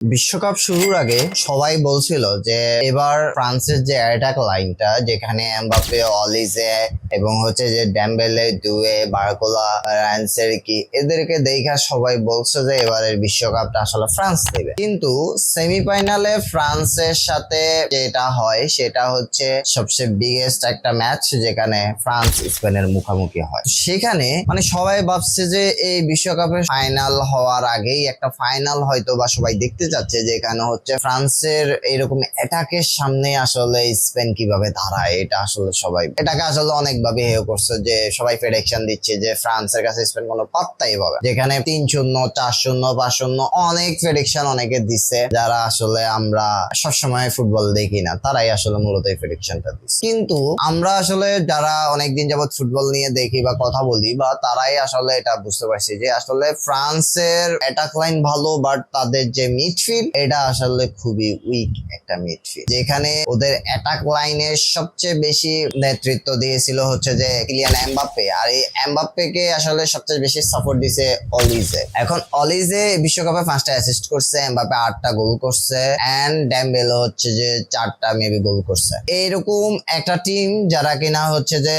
বিশ্বকাপ শুরুর আগে সবাই বলছিল যে এবার ফ্রান্সের যে অ্যাটাক লাইনটা যেখানে এমবাপ্পে, অলিজে এবং হচ্ছে যে ডেম্বেলে, দুয়ে, বারকোলা, রানসেরকি এদেরকে দেখা সবাই বলছে যে এবারের বিশ্বকাপটা আসলে ফ্রান্স নেবে। কিন্তু সেমিফাইনালে ফ্রান্সের সাথে যেটা হয় সেটা হচ্ছে সবচেয়ে বিগেস্ট একটা ম্যাচ যেখানে ফ্রান্স স্পেনের মুখোমুখি হয়। সেখানে মানে সবাই ভাবছে যে এই বিশ্বকাপের ফাইনাল হওয়ার আগেই একটা ফাইনাল হয়তো বা সবাই দেখতে যাচ্ছে, যেখানে হচ্ছে ফ্রান্সের এরকম অ্যাটাকের সামনে আসলে স্পেন কিভাবে দাঁড়ায়। এটা আসলে সবাই এটাকে আসলে অনেকভাবে হেয় করছে, যে সবাই প্রেডিকশন দিচ্ছে যে ফ্রান্সের কাছে স্পেন কোনো পাত্তাই পাবে, যেখানে 3-0, 4-0, 5-0 অনেক প্রেডিকশন অনেকে দিচ্ছে। যারা আসলে আমরা সবসময় ফুটবল দেখি না তারাই আসলে মূলত এই প্রেডিকশনটা দিচ্ছে। কিন্তু আমরা আসলে যারা অনেকদিন যাবত ফুটবল নিয়ে দেখি বা কথা বলি বা তারাই আসলে এটা বুঝতে পারছি যে আসলে ফ্রান্সের অ্যাটাক লাইন ভালো, বাট তাদের যে মিডফিল্ড এটা আসলে খুবই উইক একটা মিডফিল্ড, যেখানে ওদের অ্যাটাক লাইনের সবচেয়ে বেশি নেতৃত্ব দিয়েছিল হচ্ছে যে কিলিয়ান এমবাপ্পে, আর এই এমবাপ্পেকে আসলে সবচেয়ে বেশি সাপোর্ট দিছে অলিজে। এখন অলিজে বিশ্বকাপে 5টা অ্যাসিস্ট করছে, এমবাপ্পে 8টা গোল করছে, এন্ড ডেম্বেলে হচ্ছে যে 4টা মেবি গোল করছে। এইরকম একটা টিম যারা কিনা হচ্ছে যে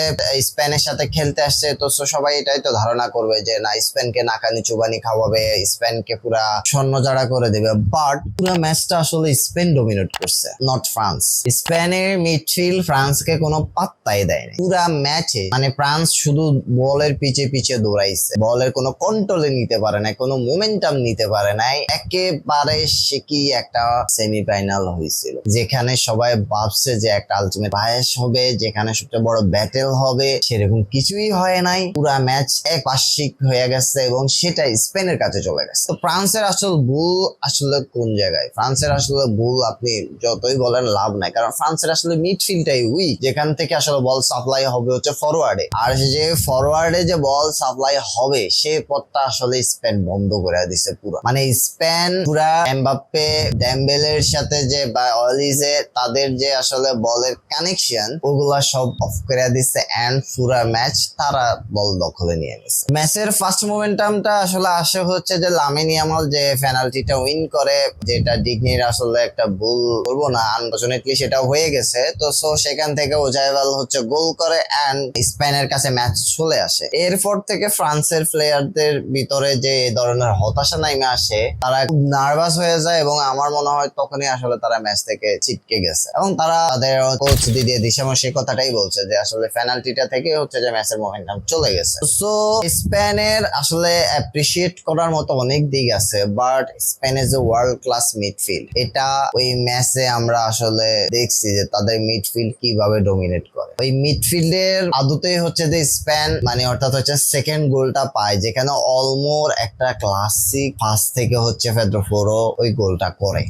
স্পেনের সাথে খেলতে আসছে, তো সবাই এটাই তো ধারণা করবে যে না, স্পেনকে নাকানি চুবানি খাওয়াবে, স্পেনকে পুরা স্বর্ণজাড়া করে দেবে। বাট পুরো ম্যাচটা আসলে স্পেন ডমিনেট করছে, নট ফ্রান্স। স্পেনের মিডফিল্ড ফ্রান্সকে কোনো পাত্তাই দেয়নি পুরা ম্যাচে। মানে ফ্রান্স শুধু বলের পিছে পিছে দৌড়াইছে, বলের কোনো কন্ট্রোলে নিতে পারে না, কোনো মোমেন্টাম নিতে পারে নাই। একেবারে সে কি একটা সেমিফাইনাল হয়েছিল, যেখানে সবাই ভাবছে যে একটা আলটিমেট বায়াস হবে, যেখানে সবচেয়ে বড় ব্যাটেল হবে, সেরকম কিছুই হয় নাই। পুরা ম্যাচ একপাশিক হয়ে গেছে এবং সেটা স্পেনের কাছে চলে গেছে। তো ফ্রান্সের আসল ভুল আসলে কোন জায়গায়? ফ্রান্সের আসলে ভুল আপনি যতই বলেন লাভ নাই, কারণ ফ্রান্সের আসলে মিডফিল্ডটাই উইক, যেখান থেকে আসলে বল সাপ্লাই হবে হচ্ছে ফরওয়ার্ডে, আর যে ফরওয়ার্ডে যে বল সাপ্লাই হবে সেই পথটা আসলে স্পেন বন্ধ করে দিছে পুরো। মানে স্পেন পুরা এমবাপ্পে, ডেম্বেলের সাথে যে বা অলিজে তাদের যে আসলে বলের কানেকশন ওগুলা সব অফ করে দিচ্ছে, এন্ড পুরা ম্যাচ তারা বল দখলে নিয়ে নিছে। ম্যাচের ফার্স্ট মোমেন্টামটা আসলে আসে হচ্ছে যে লামিন ইয়ামাল যে পেনাল্টিটা উইন করে, যেটা ডিগনির আসলে একটা ভুল বলবো না, আনফরচুনেটলি সেটা হয়ে গেছে। তো সেখান থেকে ওজাইভাল হচ্ছে গোল করে এন্ড স্পেনের কাছে ম্যাচ চলে আসে। এরপর থেকে ফ্রান্সের প্লেয়ারদের ভিতরে যে ধরনের হতাশা নামে আসে, তারা খুব নার্ভাস হয়ে যায় এবং আমার মনে হয় তখনই আসলে তারা ম্যাচ থেকে ছিটকে গেছে এবং তারা তাদের কোচ দিদিয়ে দিশামো সেই কথাটাই বলছে যে আসলে পেনাল্টিটা থেকে হচ্ছে যে ম্যাচের মোমেন্টাম চলে গেছে। সো স্পেনের আসলে অ্যাপ্রিসিয়েট করার মতো অনেক দিক আছে, but Spain is a world class midfield. এটা ওই ম্যাচে আমরা আসলে দেখছি যে তাদের মিডফিল্ড কিভাবে ডমিনেট করে। ওই মিডফিল্ডের আদতেই হচ্ছে যে স্পেন মানে অর্থাৎ হচ্ছে সেকেন্ড গোলটা পায়, যেখানে অলমোর একটা ক্লাসিক পাস থেকে হচ্ছে পেদ্রো পোরো ওই গোলটা করে।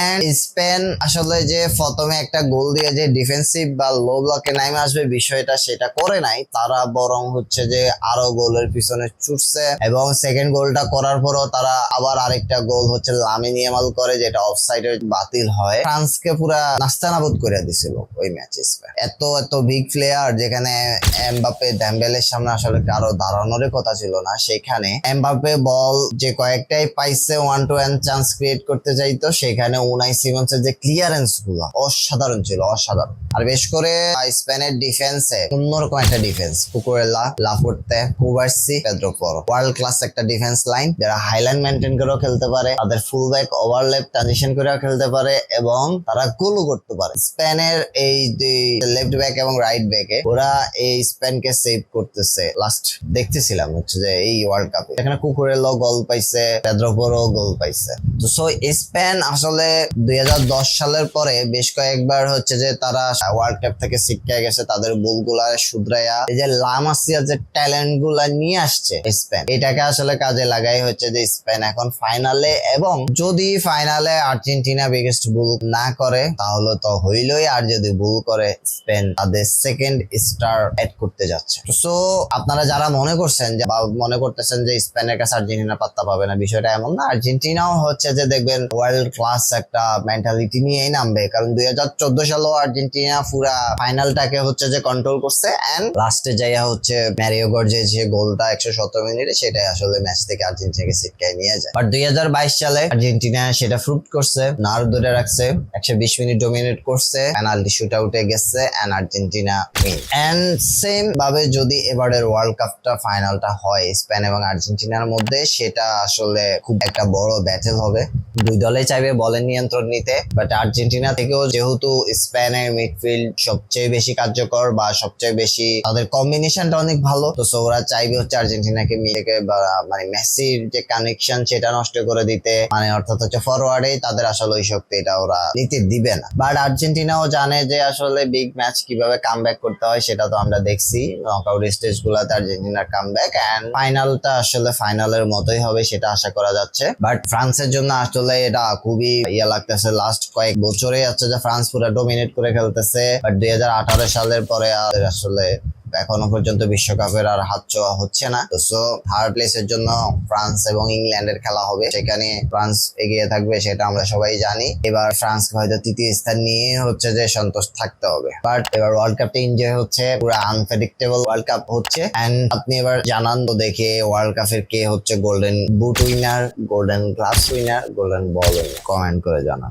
এন্ড স্পেন আসলে যে প্রথমে একটা গোল দিয়ে যে ডিফেন্সিভ বা লো ব্লকে নামে আসবে বিষয়টা সেটা করে নাই, তারা বরং হচ্ছে যে আরো গোলের পিছনে ছুটছে এবং সেকেন্ড গোলটা করার পরও তারা আবার আরেকটা গোল হচ্ছে লামিন ইয়ামাল করে, যেটা অফসাইডে বাতিল হয়। ফ্রান্সকে পুরা নাস্তানাবুদ করে দিছিল ওই ম্যাচে স্পেন। এত বিগ প্লেয়ার, যেখানে এমবাপ্পে, ডেম্বেলের সামনে আসলে কারো দাঁড়ানোর কথা ছিল না, সেখানে এমবাপ্পে বল যে কয়েকটাই পাইছে, 1-to-1 চান্স ক্রিয়েট করতে চাইতো, সেখানে উনাই সিমন্সের যে ক্লিয়ারেন্স গুলো অসাধারণ ছিল, অসাধারণ। আর বেশ করে স্পেনের ডিফেন্সে অন্যরকম একটা defence, Cucurella, Laporte, Cubarsi, Pedro Porro, world class একটা ডিফেন্স লাইন, যারা হাইলাইন মেনটেন করেও খেলতে পারে, তাদের ফুল ব্যাক ওভারল্যাপ ট্রানজিশন করেও খেলতে পারে এবং তারা গোলও করতে পারে। স্পেনের এই দুই লেফট ব্যাক এবং রাইট ব্যাকে ওরা এই স্পেনকে সেভ করতেছে। লাস্ট দেখতেছিলাম হচ্ছে যে এই ওয়ার্ল্ড কাপে এখানে কুকুরেলা গোল পাইছে, পেদ্রো পোরো গোল পাইছে। তো স্পেন আসলে 2010 সালের পরে বেশ কয়েকবার হচ্ছে যে তারা ওয়ার্ল্ড কাপ থেকে শিক্ষা গেছে, তাদের ভুলগুলা শুধরাইয়া এই যে লা মাসিয়া যে ট্যালেন্ট গুলা নিয়ে আসছে স্পেন, এটাকে আসলে কাজে লাগাই হচ্ছে যে স্পেন এখন ফাইনালে, এবং যদি ফাইনালে আর্জেন্টিনা বিগেস্ট ভুল না করে তাহলে তো হইলই, আর যদি ভুল করে স্পেন তাদের সেকেন্ড স্টার এড করতে যাচ্ছে। সো আপনারা যারা মনে করছেন বা মনে করতেছেন যে স্পেনের কাছে আর্জেন্টিনা পাত্তা পাবে না, বিষয়টা এমন না। আর্জেন্টিনাও হচ্ছে যে দেখবেন ওয়ার্ল্ড ক্লাস একটা মেন্টালিটি নিয়েই নামবে, কারণ 2014 সালেও আর্জেন্টিনা পুরা ফাইনালটাকে হচ্ছে যে কন্ট্রোল করছে এন্ড লাস্টে যাইয়া হচ্ছে ম্যারিও গর্জে যে গোলটা 117 মিনিটে, সেটাই আসলে ম্যাচ থেকে আর্জেন্টিনাকে ছিটকায় নিয়ে যায়। বাট 2022 সালে আর্জেন্টিনা সেটা ফ্রুট করছে, নার ধরে রাখছে, 120 মিনিট ডোমিনেট করছে, পেনাল্টি শুট আউটে গেছে and Argentina win. And same ভাবে যদি এবারের ওয়ার্ল্ড কাপটা ফাইনালটা হয় স্পেন এবং আর্জেন্টিনার মধ্যে, সেটা আসলে খুব একটা বড় ব্যাটেল হবে। দুই দলে চাইবে বলের নিয়ন্ত্রণ নিতে, বাট আর্জেন্টিনা থেকেও যেহেতু স্পেনের মিডফিল্ড সবচেয়ে বেশি কার্যকর বা সবচেয়ে বেশি তাদের কম্বিনেশনটা অনেক ভালো, তো ওরা চাইবে হচ্ছে আর্জেন্টিনাকে থেকে মানে মেসির যে কানেকশন সেটা নষ্ট করে দিতে, মানে অর্থাৎ হচ্ছে ফরওয়ার্ডে তাদের আসলে ওই শক্তিটা ওরা নিতে দিবে না। বাট আর্জেন্টিনাও জানে যে আসলে বিগ ম্যাচ কিভাবে কামব্যাক করতে হয়, সেটা তো আমরা দেখছি নকআউট স্টেজ গুলাতে আর্জেন্টিনার কামব্যাক, এন্ড ফাইনালটা আসলে ফাইনালের মতোই হবে সেটা আশা করা যাচ্ছে। বাট ফ্রান্সের জন্য আসলে এটা খুবই লাগতেছে, লাস্ট কয়েক বছরে হচ্ছে যে ফ্রান্স পুরো ডোমিনেট করে খেলতেছে, বাট 2018 সালের পরে আর আসলে এখনো পর্যন্ত বিশ্বকাপের আর হাত ছোঁয়া হচ্ছে না। তো সো থার্ড প্লেসের জন্য ফ্রান্স এবং ইংল্যান্ডের খেলা হবে, সেখানে ফ্রান্স এগিয়ে থাকবে সেটা আমরা সবাই জানি। এবার ফ্রান্স হয়তো তৃতীয় স্থান নিয়ে হচ্ছে যে সন্তোষ থাকতে হবে। বাট এবার ওয়ার্ল্ড কাপটা এনজয় হচ্ছে, পুরো আনপ্রেডিক্টেবল ওয়ার্ল্ড কাপ হচ্ছে। এন্ড আপনি এবার জানান তো দেখে ওয়ার্ল্ড কাপের কে হচ্ছে golden boot winner, golden gloves winner, golden ball winner, comment করে জানান।